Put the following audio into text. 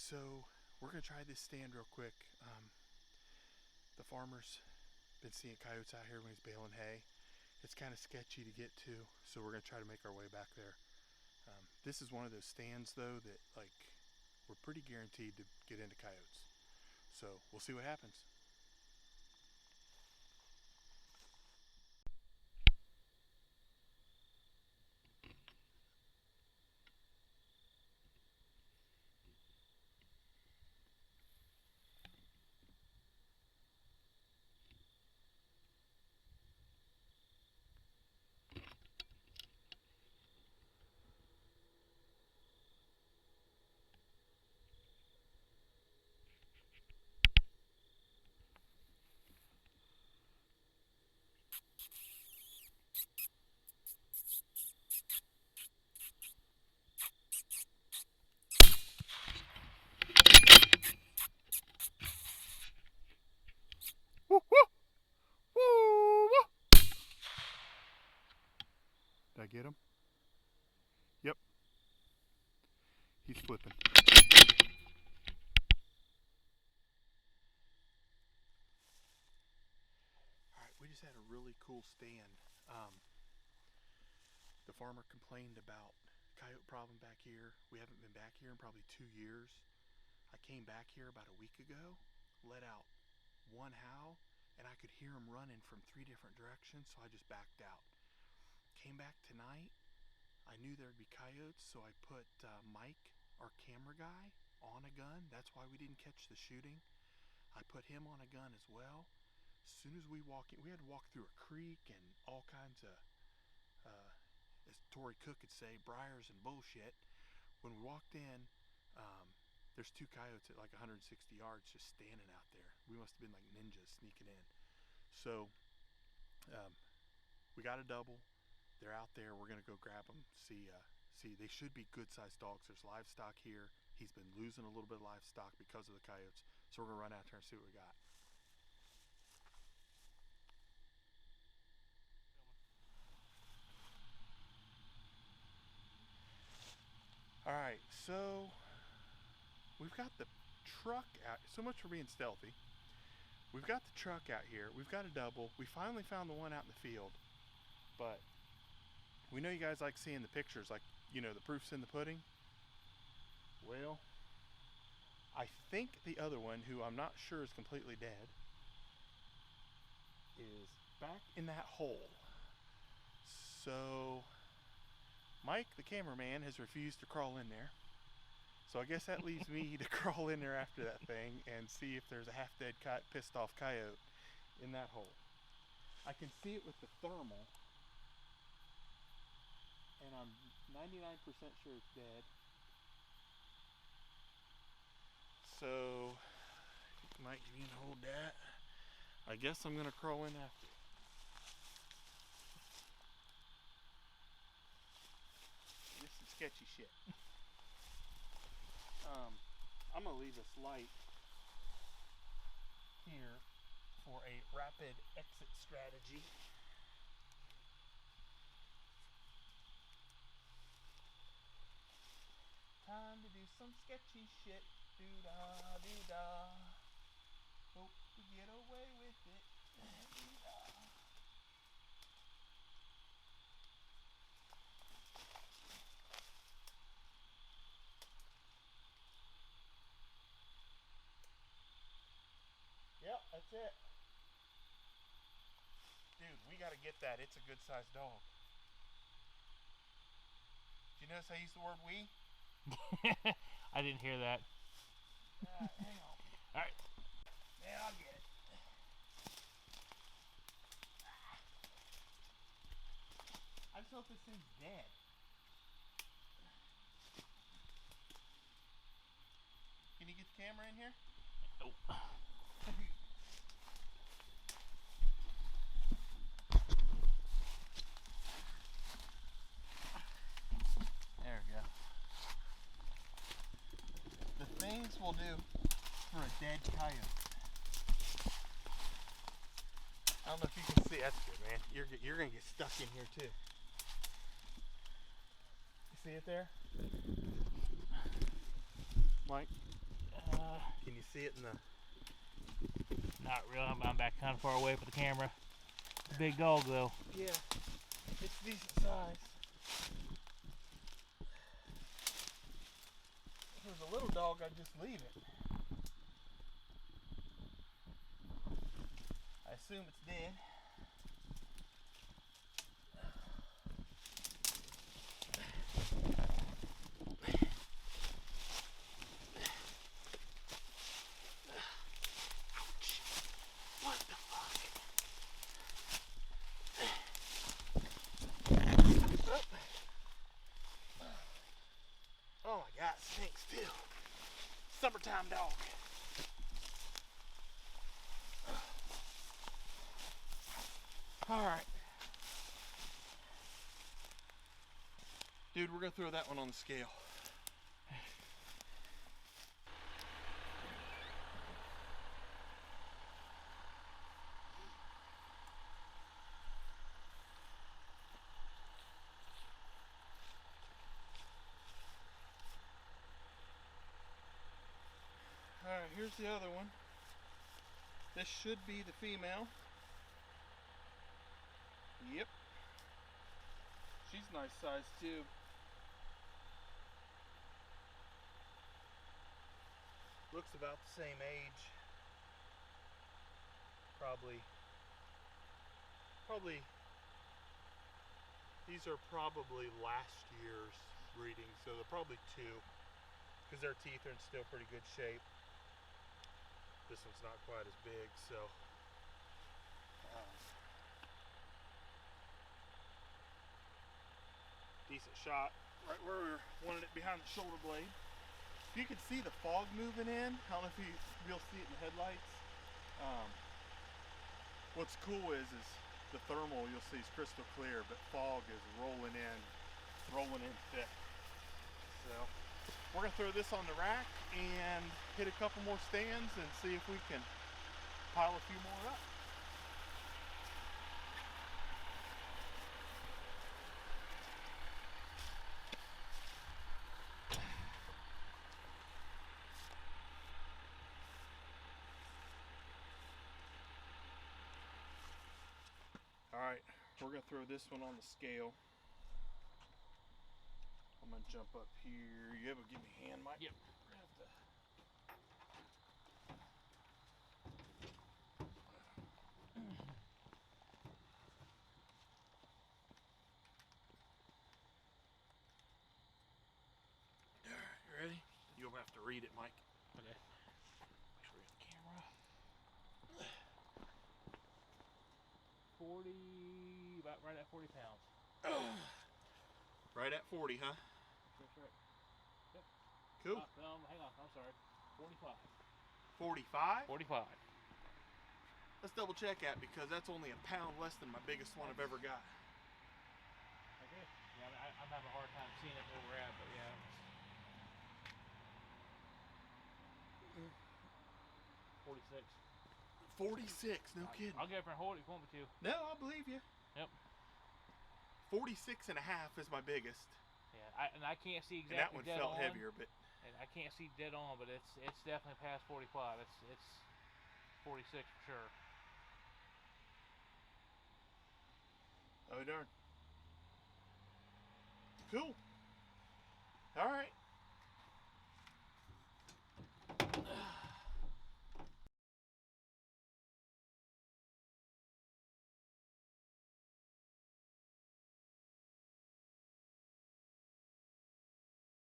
So we're gonna try this stand real quick. The farmer's been seeing coyotes out here when he's baling hay. It's kind of sketchy to get to, so we're gonna try to make our way back there. This is one of those stands though that we're pretty guaranteed to get into coyotes. So we'll see what happens. Woo, woo, woo, woo. Did I get him? Yep. He's flipping. Alright, we just had a really cool stand. The farmer complained about coyote problem back here. We haven't been back here in probably 2 years. I came back here about a week ago, let out one howl, and I could hear him running from 3 different directions, so I just backed out. Came back tonight, I knew there'd be coyotes, so I put Mike, our camera guy, on a gun. That's why we didn't catch the shooting. I put him on a gun as well. As soon as we walk in, we had to walk through a creek and all kinds of, as Tori Cook could say, briars and bullshit. When we walked in, there's 2 coyotes at like 160 yards just standing out there. We must have been like ninjas sneaking in. So we got a double. They're out there. We're gonna go grab them. See, they should be good-sized dogs. There's livestock here. He's been losing a little bit of livestock because of the coyotes. So we're gonna run out there and see what we got. All right, so we've got the truck out. So much for being stealthy. We've got the truck out here. We've got a double. We finally found the one out in the field. But we know you guys like seeing the pictures, like, you know, the proof's in the pudding. Well, I think the other one, who I'm not sure is completely dead, is back in that hole. So Mike, the cameraman, has refused to crawl in there. So I guess that leaves me to crawl in there after that thing and see if there's a half-dead, pissed off coyote in that hole. I can see it with the thermal, and I'm 99% sure it's dead. So, Mike, you can hold that. I guess I'm gonna crawl in after it. This is sketchy shit. I'm gonna leave this light here for a rapid exit strategy. Time to do some sketchy shit. Doo-dah, doo-dah. Hope we get away with it. Doo-dah. Yep, that's it. Dude, we gotta get that. It's a good sized dog. Did you notice I used the word we? I didn't hear that. Hang on. Alright. Yeah, I'll get it. I just hope this thing's dead. Can you get the camera in here? Nope. There we go. The things we'll do for a dead coyote. I don't know if you can see. That's good, man. You're gonna get stuck in here too. You see it there, Mike? Can you see it in the... Not really. I'm back kind of far away from the camera. Big dog though. Yeah, it's decent size. If it was a little dog, I'd just leave it. I assume it's dead. Oh my God, it stinks too. Summertime dog. All right. Dude, we're gonna throw that one on the scale. Alright, here's the other one. This should be the female. Yep. She's nice size too. Looks about the same age. Probably, these are probably last year's breeding, so they're probably 2, because their teeth are in still pretty good shape. This one's not quite as big, so decent shot right where we wanted it, behind the shoulder blade. You can see the fog moving in. I don't know if you'll see it in the headlights. What's cool is the thermal, you'll see, is crystal clear, but fog is rolling in thick. So we're gonna throw this on the rack and hit a couple more stands and see if we can pile a few more up. Alright, we're gonna throw this one on the scale. I'm gonna jump up here. You able to give me a hand, Mike? Yep. You ready? You'll have to read it, Mike. Okay. Make sure we got the camera. 40, about right at 40 pounds. Right at 40, huh? That's right. Yep. Cool. Hang on. I'm sorry. 45. 45? 45. Let's double check that, because that's only a pound less than my biggest one I've ever got. Okay. Yeah, I'm having a hard time seeing it where we're at, but yeah. 46. 46, no kidding. I'll get up and hold it if you want me to. No, I believe you. Yep. 46 and a half is my biggest. Yeah, I can't see exactly. And that one dead felt on, heavier, but and I can't see dead on, but it's definitely past 45. It's 46 for sure. oh darn. Cool. All right.